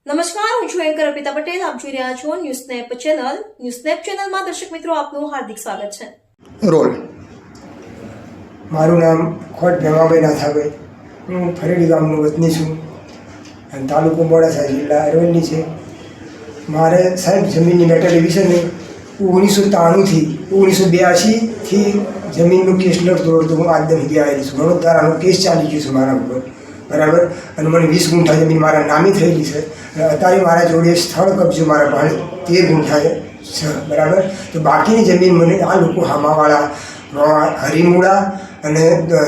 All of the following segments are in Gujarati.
નમસ્કાર, હું છું એન્કર અર્પિતા પટેલ. આપ જોઈ રહ્યા છો news snap channel. News snap ચેનલમાં દર્શક મિત્રો આપનું હાર્દિક સ્વાગત છે. રોલ મારું નામ ખોટ ભેમાભાઈ નાથાભાઈ. હું ફરેડી ગામનો વતની છું અને તાલુકો મોડાસા જિલ્લા અરવલ્લી છે. મારે સાહેબ જમીનની મેટર એવી છે ને 1993થી 1982થી જમીનનો કેસ લડતો લડતો હું આજ સુધી આવેલી છું. ઘણો ધારાનો કેસ ચાલી ગયો છે મારા ઉપર, બરાબર. અને મને 20 ગુંઠા જમીન મારા નામે થયેલી છે. અને અત્યારે મારા જોડે સ્થળ કબજો મારા પાસે 13 ગુંઠા છે, બરાબર. તો બાકીની જમીન મને આ લોકો હામાવાળા, હરિમુળા અને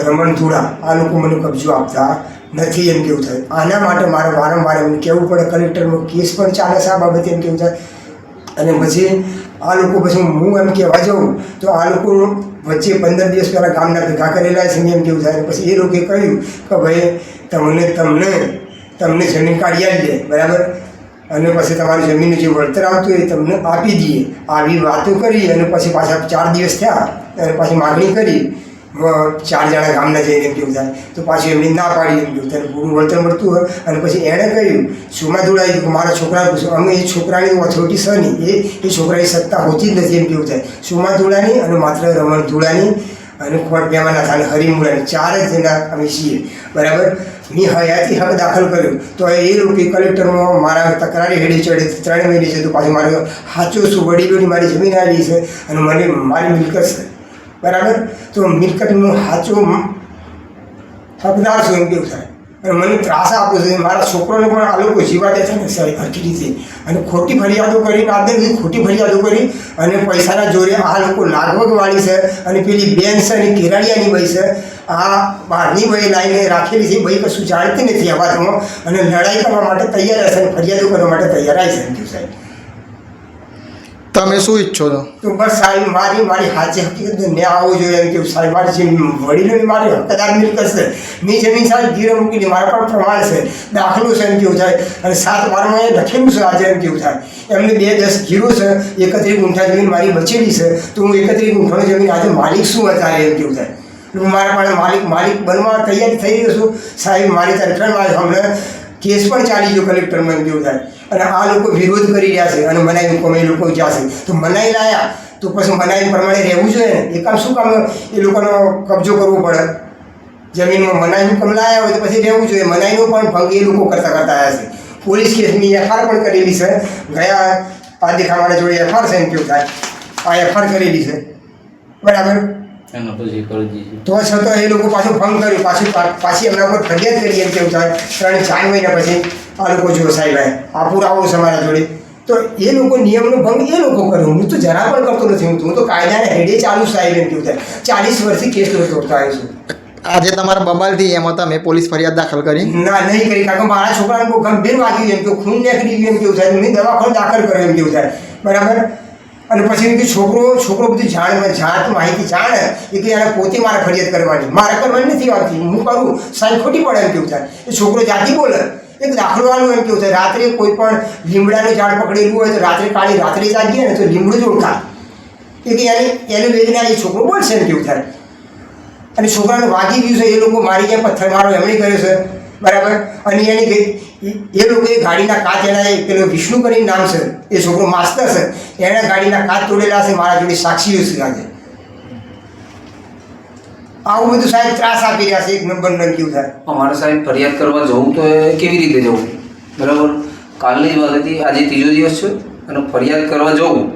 રમણધુળા આ લોકો મને કબજો આપતા નથી, એમ કેવું થાય. આના માટે મારે વારંવાર એમને કહેવું પડે. કલેક્ટરનો કેસ પણ ચાલે છે આ બાબતે, એમ કેવું થાય. અને પછી આ લોકો પછી હું એમ કહેવા જાઉં તો આ લોકો વચ્ચે 15 દિવસ પહેલાં ગામના ભેગા કરેલા છે, એમ કેવું થાય. પછી એ લોકોએ કહ્યું કે ભાઈ તમને જમીન કાઢી આપી દે, બરાબર. અને પછી તમારી જમીનનું જે વળતર આવતું હોય એ તમને આપી દઈએ, આવી વાતો કરી. અને પછી પાછા 4 દિવસ થયા અને પાછી માગણી કરી 4 જણા ગામના જઈને, એમ કેવું થાય. તો પાછી એમની ના પાડી, એમ કેવું થાય. પૂરું વળતર મળતું હોય. અને પછી એણે કહ્યું સુમા દોડાવી કે મારા છોકરાને પૂછો. અમે એ છોકરાની ઓથોરિટી છે નહીં, એ છોકરાની સત્તા હોતી જ નથી, એમ કેવું થાય. સુમા દોડાની અને માત્ર રમણ દોડાની અને ખોટ બેમાના અને હરિમુળાની 4 જ જણા અમે છીએ, બરાબર. મેં હયાતી હક દાખલ કર્યો તો એ લોકો કલેક્ટરમાં મારા તકરારી હેડી ચડે 3 મહિને છે. તો પાછું મારે સાચું છું, વડીલોની મારી જમીન આવી છે અને મને મારી મિલકત છે, બરાબર. તો મિલકતનું સાચો હકદાર છું, એમ કેવું થાય. અને મને ત્રાસ આપો છે. મારા છોકરોને પણ આ લોકો જીવાડે છે ને સાહેબ હરખી રીતે. અને ખોટી ફરિયાદો કરીને આદરથી ખોટી ફરિયાદો કરી અને પૈસાના જોરે આ લોકો લાગવગવાળી છે. અને પેલી બેન છે અને કેરાડિયાની ભાઈ છે, આ બહારની ભાઈ લાવીને રાખેલી છે. ભાઈ કશું જાણતી નથી આ વાતમાં અને લડાઈ કરવા માટે તૈયાર હશે અને ફરિયાદો કરવા માટે તૈયાર આવી છે, એમ કહ્યું સાહેબ. તમે શું ઈચ્છો છો? તો બસ સાહેબ મારી સાચી હકીકત ન્યાય આવવો જોઈએ, એમ કેવું સાહેબ. મારી જે વડીલોની મારી હકદાર મિલકત છે, મેં જમીન સાહેબ ગીરે મૂકેલી, મારા પણ પ્રમાણ છે, દાખલો છે, એમ કેવું થાય. અને 7 વારમાં એ લખેલું છે આજે, એમ કેવું થાય. એમને 2-10 ગીરો છે, 31 ગુંઠા જમીન મારી બચેલી છે. તો હું 31 ગુંઠાની જમીન આજે માલિક શું અત્યારે, એમ કેવું થાય. હું મારા પાસે માલિક બનવા તૈયારી થઈ ગયો છું સાહેબ. મારી તરફેણ હમણાં કેસ પણ ચાલી ગયો કલેક્ટરમાં, એમ કેવું થાય. અને આ લોકો વિરોધ કરી રહ્યા છે અને મનાઈ હુકમ એ લોકો જશે. તો મનાઈ લાયા તો પછી મનાઈ પ્રમાણે રહેવું જોઈએ ને. એ કામ શું કામ એ લોકોનો કબજો કરવો પડે જમીનમાં? મનાઈ હુકમ લાયા હોય તો પછી રહેવું જોઈએ. મનાઈનો પણ ભંગ એ લોકો કરતા આવ્યા છે. પોલીસ કેસની એફઆર પણ કરેલી છે. ગયા આ દેખા મારા જોડે એફઆર છે, એમ કેવું થાય. આ એફઆર કરેલી છે, બરાબર. તો છતાં એ લોકો પાછું ભંગ કર્યું, પાછી એમના ઉપર ફરિયાદ કરી, એમ કેવું થાય. 3-4 મહિના પછી આ લોકો જુઓ સાહેબ આ પુરાવો છે મારા જોડે. તો એ લોકો નિયમનો ભંગ એ લોકો કર્યો. હું તો જરા પણ કરતો નથી. હું તો કાયદાને હેડે ચાલુ સાહેબ, એમ કેવું થાય. 40 વર્ષથી કેસ તોડતા આવ્યો છું. આજે તમારા બબાલથી એમાં તમે પોલીસ ફરિયાદ દાખલ કરી? ના, નહીં કરી. કારણ કે મારા છોકરાને બહુ ગંભીર વાગ્યું, એમ કે ખૂન નીકળી ગયું, એમ કેવું થાય. મેં દવાખાને દાખલ કર્યો, એમ કેવું થાય, બરાબર. અને પછી એમ કે છોકરો બધું જાણ માહિતી જાણે એ કે એને પોતે મારે ફરિયાદ કરવાની, મારે કરવાની નથી આવતી. હું કરું સાહેબ ખોટી પડે, એમ કેવું થાય. એ છોકરો જાતિ બોલે એક દાખલો આલું, એમ કેવું થાય. રાત્રે કોઈ પણ લીમડાનું ઝાડ પકડેલું હોય તો રાત્રે જાગીએ ને તો લીમડું જ ઓળખાય. એ કે એને વેદના એ છોકરો બોલશે, એમ કેવું થાય. અને છોકરાને વાગી ગયું છે, એ લોકો મારી ગયા પથ્થર મારો એમણે કર્યો છે, બરાબર. અને એ લોકોએ ગાડીના કાચ, એના પેલો વિષ્ણુ કરીને નામ છે, એ છોકરો માસ્તર છે, એણે ગાડીના કાચ તોડેલા છે. મારા જોડે સાક્ષીઓ છે આજે. આવું બધું સાહેબ ત્રાસ આપી રહ્યા છે, એક નંબરનું, એમ કેવું થાય. અમારે સાહેબ ફરિયાદ કરવા જવું તો કેવી રીતે જવું, બરાબર. કાલની જ વાત હતી, આજે 3જો દિવસ છે અને ફરિયાદ કરવા જવું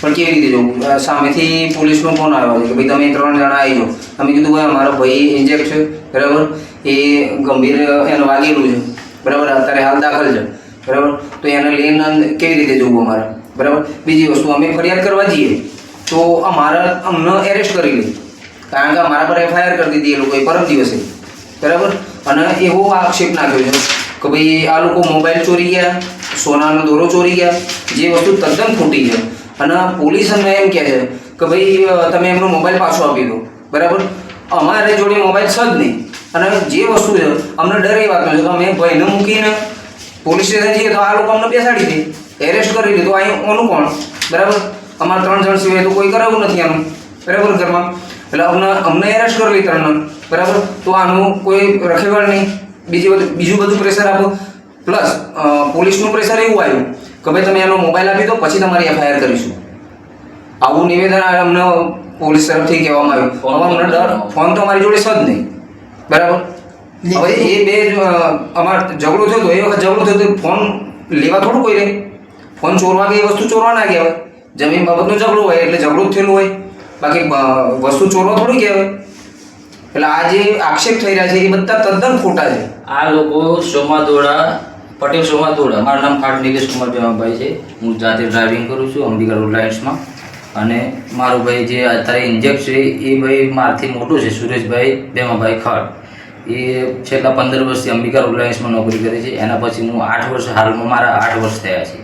પણ કેવી રીતે જવું? સામેથી પોલીસનો ફોન આવ્યો છે કે ભાઈ તમે 3 જણા આવી જાઓ. અમે કીધું ભાઈ અમારો ભાઈ ઇન્જેક્ટ છે, બરાબર, એ ગંભીર એને વાગેલું છે, બરાબર, અત્યારે હાલ દાખલ છે, બરાબર. તો એને લઈને કેવી રીતે જવું અમારે, બરાબર. બીજી વસ્તુ, અમે ફરિયાદ કરવા જઈએ તો અમને એરેસ્ટ કરી લે, કારણ કે અમારા પર FIR કરી દીધી એ લોકોએ પરમ દિવસે, બરાબર. અને એવો આક્ષેપ નાખ્યો છે કે ભાઈ આ લોકો મોબાઈલ ચોરી ગયા, સોનાનો દોરો ચોરી ગયા, જે વસ્તુ તદ્દન ખોટી છે. અને પોલીસ અમને એમ કહે છે કે ભાઈ તમે એમનો મોબાઈલ પાછો આપી દો, બરાબર. અમારે જોડે મોબાઈલ છે જ નહીં. અને જે વસ્તુ છે અમને ડર એ વાતનો છે કે અમે ભાઈને મૂકીને પોલીસ સ્ટેશન જઈએ તો આ લોકો અમને બેસાડી દે, એરેસ્ટ કરી દે. તો અહીં ઓનું કોણ, બરાબર. અમારા 3 જણ સિવાય તો કોઈ કરાવું નથી આનું, બરાબર, ઘરમાં. એટલે અમને એરેસ્ટ કરી લે 3 જણ, બરાબર. તો આનું કોઈ રખેવાળ નહીં. બીજું બધું પ્રેશર આપો. પ્લસ પોલીસનું પ્રેશર એવું આવ્યું કે ભાઈ તમે એનો મોબાઈલ આપી દો પછી તમારી એફઆઈઆર કરીશું. આવું નિવેદન અમને પોલીસ તરફથી કહેવામાં આવ્યું. હવે અમને ડર, ફોન તો અમારી જોડે છે જ નહીં, બરાબર. હવે એ બે અમારે ઝઘડો થયો હતો, એ વખત ઝઘડો થયો તો ફોન લેવા થોડું કોઈ રહે. ફોન ચોરવા કે એ વસ્તુ ચોરવા ના કહેવાય. જમીન બાબતનો ઝઘડો હોય એટલે ઝઘડો જ થયેલું હોય, બાકી વસ્તુ ચોરવા થોડી કહેવાય. એટલે આ જે આક્ષેપ થઈ રહ્યા છે એ બધા તદ્દન ખોટા છે. આ લોકો સોમાદોડા, પટેલ સોમાદોડા, મારું નામ ખાટ નિકેશ કુમાર ભેમાભાઈ છે. હું જાતે ડ્રાઇવિંગ કરું છું અંબિકા રોડ લાઇન્સમાં. અને મારો ભાઈ જે અત્યારે ઇન્જેક્ટ છે એ ભાઈ મારાથી મોટો છે, સુરેશભાઈ ભેમાભાઈ ખાટ. એ છેલ્લા 15 વર્ષથી અંબિકા રોડ લાઇન્સમાં નોકરી કરે છે. એના પછી હું 8 વર્ષ, હાલમાં મારા 8 વર્ષ થયા છે.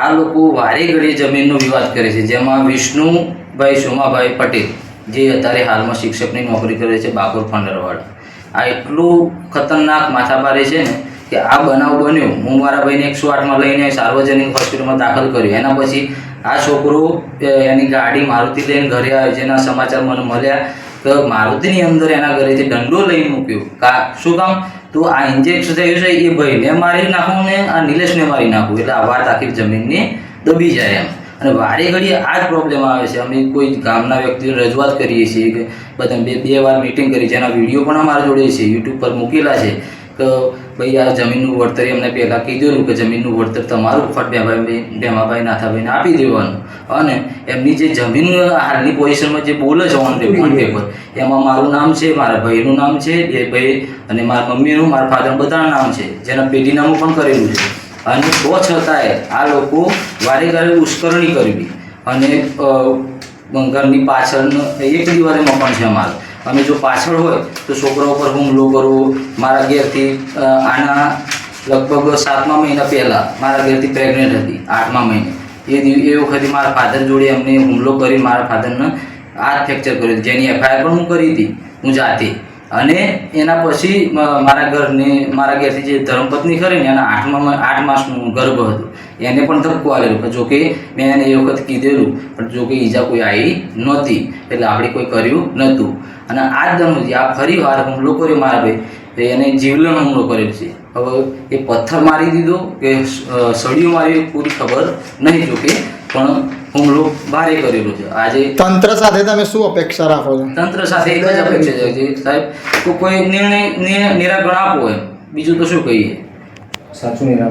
આ લોકો વારે ઘડીએ જમીનનો વિવાદ કરે છે, જેમાં વિષ્ણુભાઈ સોમાભાઈ પટેલ જે અત્યારે હાલમાં શિક્ષકની નોકરી કરે છે બાકોર ફંડરવાડા. આ એટલું ખતરનાક માથાભારે છે ને કે આ બનાવ બન્યો, હું મારા ભાઈને 108માં લઈને સાર્વજનિક હોસ્પિટલમાં દાખલ કર્યો. એના પછી આ છોકરો એની ગાડી મારુતિ લઈને ઘરે આવ્યો, જેના સમાચાર મને મળ્યા કે મારુતિની અંદર એના ઘરેથી દંડો લઈને મૂક્યો. શું કામ? તો આ ઇન્જેક્શન થયું છે એ ભાઈને મારી નાખું ને આ નિલેશને મારી નાખું, એટલે આ વાત આખી જમીનને દબી જાય એમ. અને વારે ઘડીએ આ જ પ્રોબ્લેમ આવે છે. અમે કોઈ ગામના વ્યક્તિને રજૂઆત કરીએ છીએ કે બધા બે વાર મિટિંગ કરી, જેના વિડીયો પણ અમારા જોડે છે, યુટ્યુબ પર મૂકેલા છે કે ભાઈ આ જમીનનું વળતર એમને પહેલાં કીધેલું કે જમીનનું વળતર તમારું ફટ ભેમાભાઈ નાથાભાઈને આપી દેવાનું. અને એમની જે જમીન હાલની પોઝિશનમાં જે બોલે છે ઓન પેપર, એમાં મારું નામ છે, મારા ભાઈનું નામ છે, બે ભાઈ અને મારા મમ્મીનું, મારા ફાધર બધાના નામ છે, જેના પેઢીનામું પણ કરેલું છે. અને તો છતાંય આ લોકો વારે ઘરે ઉશ્કરણી કરવી અને ઘરની પાછળ એક દિવારે મકાન છે અમારે, અમે જો પાછળ હોય તો છોકરા ઉપર હુમલો કરવો. મારા ઘેરથી આના લગભગ 7મા મહિના પહેલાં મારા ઘેરથી પ્રેગ્નેન્ટ હતી, 8મા મહિને. એ વખતે મારા ફાધર જોડે એમને હુમલો કરી મારા ફાધરને હાથ ફ્રેક્ચર કર્યો, જેની એફઆઈઆર પણ હું કરી હતી હું જાતે. અને એના પછી મારા ઘેરથી જે ધર્મપત્ની ખરી ને એના 8 માસનું ગર્ભ હતું, એને પણ ધક્કો આવેલો. જોકે મેં એને એ વખત કીધેલું, પણ જોકે ઈજા કોઈ આવી નહોતી, એટલે આપણે કોઈ કર્યું નહોતું. અને આ જ દરમિયાન આ ફરી વાર હુમલો કર્યો મારા ભાઈ, એને જીવલેણ હુમલો કરેલો છે. હવે એ પથ્થર મારી દીધો કે સળિયું મારી પૂરી ખબર નહીં, જોકે પણ હુમલો ભારે કરેલો છે. આજે તંત્ર સાથે તમે શું અપેક્ષા રાખો છો? તંત્ર સાથે એક જ અપેક્ષા છે સાહેબ, તો કોઈ નિરાકરણ આપો એમ, બીજું તો શું કહીએ. સાચું નિરાકરણ